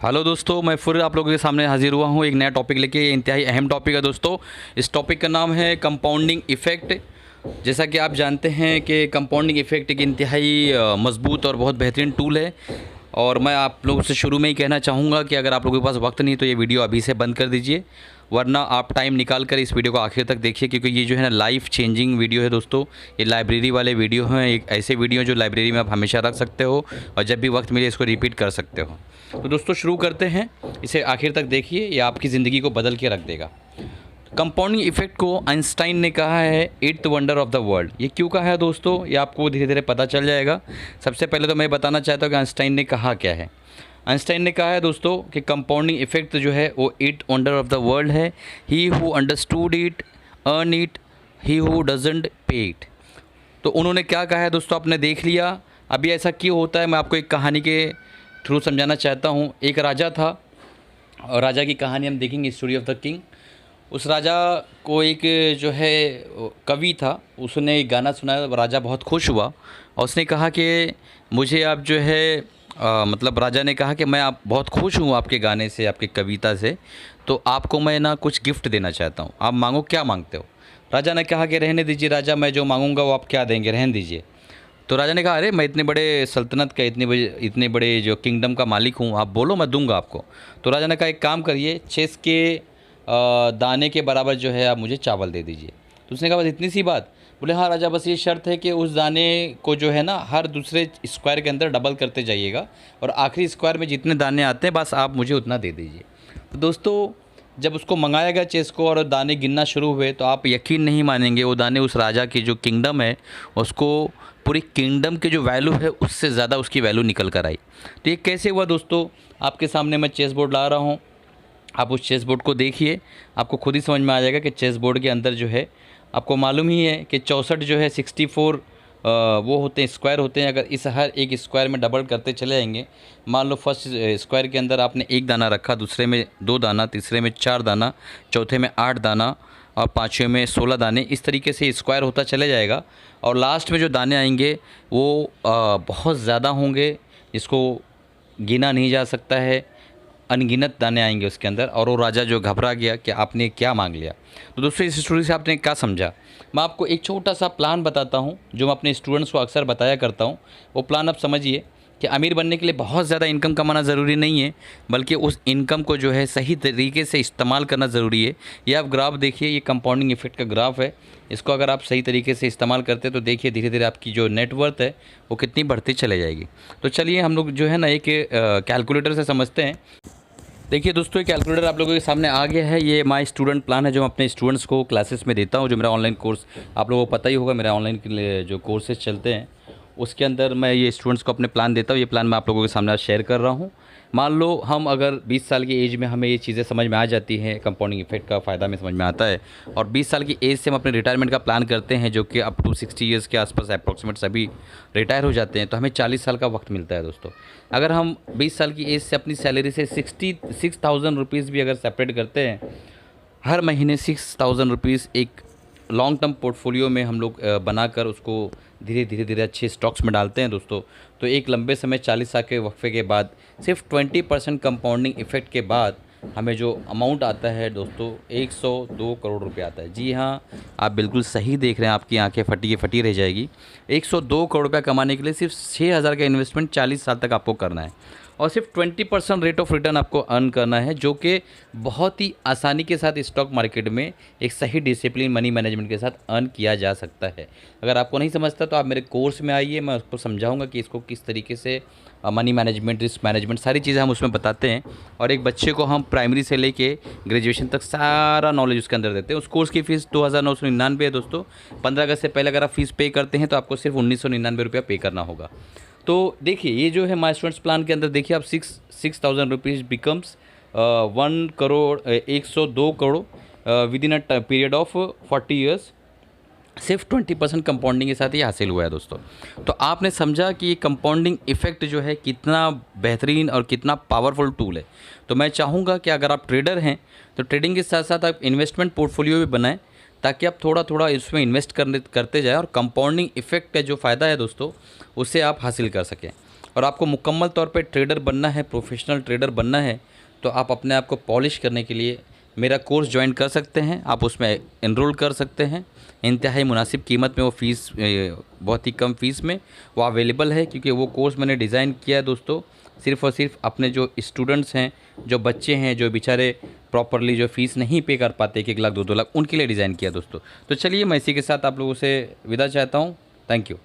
Hello दोस्तों, मैं फिर आप लोगों के सामने हाजिर हुआ हूँ एक नया टॉपिक लेके। इंतहाई अहम टॉपिक है दोस्तों। इस टॉपिक का नाम है कंपाउंडिंग इफ़ेक्ट। जैसा कि आप जानते हैं कि कंपाउंडिंग इफ़ेक्ट एक इंतहाई मजबूत और बहुत बेहतरीन टूल है। और मैं आप लोगों से शुरू में ही कहना चाहूँगा कि अगर आप लोगों के पास वक्त नहीं तो ये वीडियो अभी से बंद कर दीजिए, वरना आप टाइम निकाल कर इस वीडियो को आखिर तक देखिए, क्योंकि ये जो है ना लाइफ चेंजिंग वीडियो है दोस्तों। ये लाइब्रेरी वाले वीडियो हैं, एक ऐसे वीडियो जो लाइब्रेरी में आप हमेशा रख सकते हो और जब भी वक्त मिले इसको रिपीट कर सकते हो। तो दोस्तों शुरू करते हैं, इसे आखिर तक देखिए, ये आपकी ज़िंदगी को बदल के रख देगा। कंपाउंडिंग इफ़ेक्ट को आइंस्टाइन ने कहा है eighth wonder of the world. ये क्यों कहा है दोस्तों, ये आपको धीरे धीरे पता चल जाएगा। सबसे पहले तो मैं बताना चाहता हूँ कि आइंस्टाइन ने कहा क्या है। आइंस्टाइन ने कहा है दोस्तों कि कंपाउंडिंग इफ़ेक्ट जो है वो eighth wonder of the world है। He who understood it earn it, he who doesn't pay it. तो उन्होंने क्या कहा है दोस्तों, आपने देख लिया। अभी ऐसा क्यों होता है, मैं आपको एक कहानी के थ्रू समझाना चाहता हूँ। एक राजा था और राजा की कहानी हम देखेंगे, स्टोरी ऑफ द किंग। उस राजा को एक जो है कवि था, उसने एक गाना सुनाया, राजा बहुत खुश हुआ और उसने कहा कि मुझे आप जो है मतलब राजा ने कहा कि मैं आप बहुत खुश हूँ आपके गाने से, आपकी कविता से, तो आपको मैं ना कुछ गिफ्ट देना चाहता हूँ, आप मांगो, क्या मांगते हो। राजा ने कहा कि रहने दीजिए राजा, मैं जो मांगूंगा वो आप क्या देंगे, रहने दीजिए। तो राजा ने कहा अरे मैं इतने बड़े सल्तनत का, इतने बड़े जो किंगडम का मालिक हूँ, आप बोलो मैं दूंगा आपको। तो राजा ने कहा एक काम करिए, चेस के दाने के बराबर जो है आप मुझे चावल दे दीजिए। तो उसने कहा बस इतनी सी बात। बोले हाँ राजा, बस ये शर्त है कि उस दाने को जो है ना हर दूसरे स्क्वायर के अंदर डबल करते जाइएगा और आखिरी स्क्वायर में जितने दाने आते हैं बस आप मुझे उतना दे दीजिए। तो दोस्तों जब उसको मंगाया गया चेस को और दाने गिनना शुरू हुए तो आप यकीन नहीं मानेंगे, वो दाने उस राजा की जो किंगडम है उसको, पूरी किंगडम की जो वैल्यू है उससे ज़्यादा उसकी वैल्यू निकल कर आई। तो ये कैसे हुआ दोस्तों, आपके सामने मैं चेस बोर्ड ला रहा हूँ, आप उस चेस बोर्ड को देखिए, आपको खुद ही समझ में आ जाएगा कि चेस बोर्ड के अंदर जो है, आपको मालूम ही है कि 64 जो है 64 वो होते हैं, स्क्वायर होते हैं। अगर इस हर एक स्क्वायर में डबल करते चले जाएंगे, मान लो फर्स्ट स्क्वायर के अंदर आपने एक दाना रखा, दूसरे में 2 दाना, तीसरे में 4 दाना, चौथे में 8 दाना और पाँचवें में 16 दाने, इस तरीके से स्क्वायर होता चले जाएगा। और लास्ट में जो दाने आएंगे वो बहुत ज़्यादा होंगे, जिसको गिना नहीं जा सकता है, अनगिनत दाने आएंगे उसके अंदर। और वो राजा जो घबरा गया कि आपने क्या मांग लिया। तो दोस्तों इस स्टोरी से आपने क्या समझा, मैं आपको एक छोटा सा प्लान बताता हूँ जो मैं अपने स्टूडेंट्स को अक्सर बताया करता हूँ। वो प्लान आप समझिए कि अमीर बनने के लिए बहुत ज़्यादा इनकम कमाना ज़रूरी नहीं है, बल्कि उस इनकम को जो है सही तरीके से इस्तेमाल करना ज़रूरी है। ये आप ग्राफ देखिए, ये कंपाउंडिंग इफेक्ट का ग्राफ है। इसको अगर आप सही तरीके से इस्तेमाल करते हैं तो देखिए धीरे धीरे आपकी जो नेटवर्थ है वो कितनी बढ़ती चले जाएगी। तो चलिए हम लोग जो है ना एक कैलकुलेटर से समझते हैं। देखिए दोस्तों, ये कैलकुलेटर आप लोगों के सामने आ गया है। ये माय स्टूडेंट प्लान है जो मैं अपने स्टूडेंट्स को क्लासेस में देता हूँ। जो मेरा ऑनलाइन कोर्स, आप लोगों को पता ही होगा, मेरा ऑनलाइन के जो कोर्सेज चलते हैं उसके अंदर मैं ये स्टूडेंट्स को अपने प्लान देता हूँ। ये प्लान मैं आप लोगों के सामने आज शेयर कर रहा हूँ। मान लो हम अगर 20 साल की एज में हमें ये चीज़ें समझ में आ जाती हैं, कंपाउंडिंग इफेक्ट का फ़ायदा में समझ में आता है, और 20 साल की एज से हम अपने रिटायरमेंट का प्लान करते हैं, जो कि अप टू 60 ईयर्स के आसपास अप्रॉक्सीमेट सभी रिटायर हो जाते हैं, तो हमें 40 साल का वक्त मिलता है दोस्तों। अगर हम 20 साल की एज से अपनी सैलरी से 66,000 रुपीज़ भी अगर सेपरेट करते हैं, हर महीने 6,000 रुपीज़ एक लॉन्ग टर्म पोर्टफोलियो में हम लोग बनाकर उसको धीरे धीरे धीरे अच्छे स्टॉक्स में डालते हैं दोस्तों, तो एक लंबे समय 40 साल के वक्फे के बाद सिर्फ 20% कंपाउंडिंग इफेक्ट के बाद हमें जो अमाउंट आता है दोस्तों 102 करोड़ रुपए आता है। जी हाँ, आप बिल्कुल सही देख रहे हैं, आपकी आंखें फटी की फटी रह जाएगी। 102 करोड़ रुपया कमाने के लिए सिर्फ 6,000 का इन्वेस्टमेंट 40 साल तक आपको करना है और सिर्फ 20% रेट ऑफ रिटर्न आपको अर्न करना है, जो कि बहुत ही आसानी के साथ स्टॉक मार्केट में एक सही डिसिप्लिन मनी मैनेजमेंट के साथ अर्न किया जा सकता है। अगर आपको नहीं समझता तो आप मेरे कोर्स में आइए, मैं उसको समझाऊंगा कि इसको किस तरीके से मनी मैनेजमेंट, रिस्क मैनेजमेंट, सारी चीज़ें हम उसमें बताते हैं। और एक बच्चे को हम प्राइमरी से लेके ग्रेजुएशन तक सारा नॉलेज उसके अंदर देते हैं। उस कोर्स की फ़ीस 2,999 है दोस्तों। 15 अगस्त से पहले अगर आप फ़ीस पे करते हैं तो आपको सिर्फ 1,999 रुपया पे करना होगा। तो देखिए ये जो है माय स्टूडेंट्स प्लान के अंदर देखिए आप 6,000 rupees becomes 1 crore 102 crore with in a period of 40 years. सिर्फ 20% कंपाउंडिंग के साथ ही हासिल हुआ है दोस्तों। तो आपने समझा कि ये कंपाउंडिंग इफेक्ट जो है कितना बेहतरीन और कितना पावरफुल टूल है। तो मैं चाहूँगा कि अगर आप ट्रेडर हैं तो ट्रेडिंग के साथ साथ आप इन्वेस्टमेंट पोर्टफोलियो भी बनाएं, ताकि आप थोड़ा थोड़ा इसमें इन्वेस्ट करते जाए और कंपाउंडिंग इफेक्ट का जो फ़ायदा है दोस्तों उससे आप हासिल कर सकें। और आपको मुकम्मल तौर पे ट्रेडर बनना है, प्रोफेशनल ट्रेडर बनना है, तो आप अपने आप को पॉलिश करने के लिए मेरा कोर्स ज्वाइन कर सकते हैं। आप उसमें एनरोल कर सकते हैं। इंतहाई मुनासिब कीमत में वो फ़ीस, बहुत ही कम फ़ीस में वो अवेलेबल है, क्योंकि वो कोर्स मैंने डिज़ाइन किया है दोस्तों सिर्फ़ और सिर्फ अपने जो स्टूडेंट्स हैं, जो बच्चे हैं, जो बेचारे प्रॉपरली जो फ़ीस नहीं पे कर पाते 1-1 लाख 2-2 लाख, उनके लिए डिज़ाइन किया दोस्तों। तो चलिए मैं इसी के साथ आप लोगों से विदा चाहता हूँ। Thank you.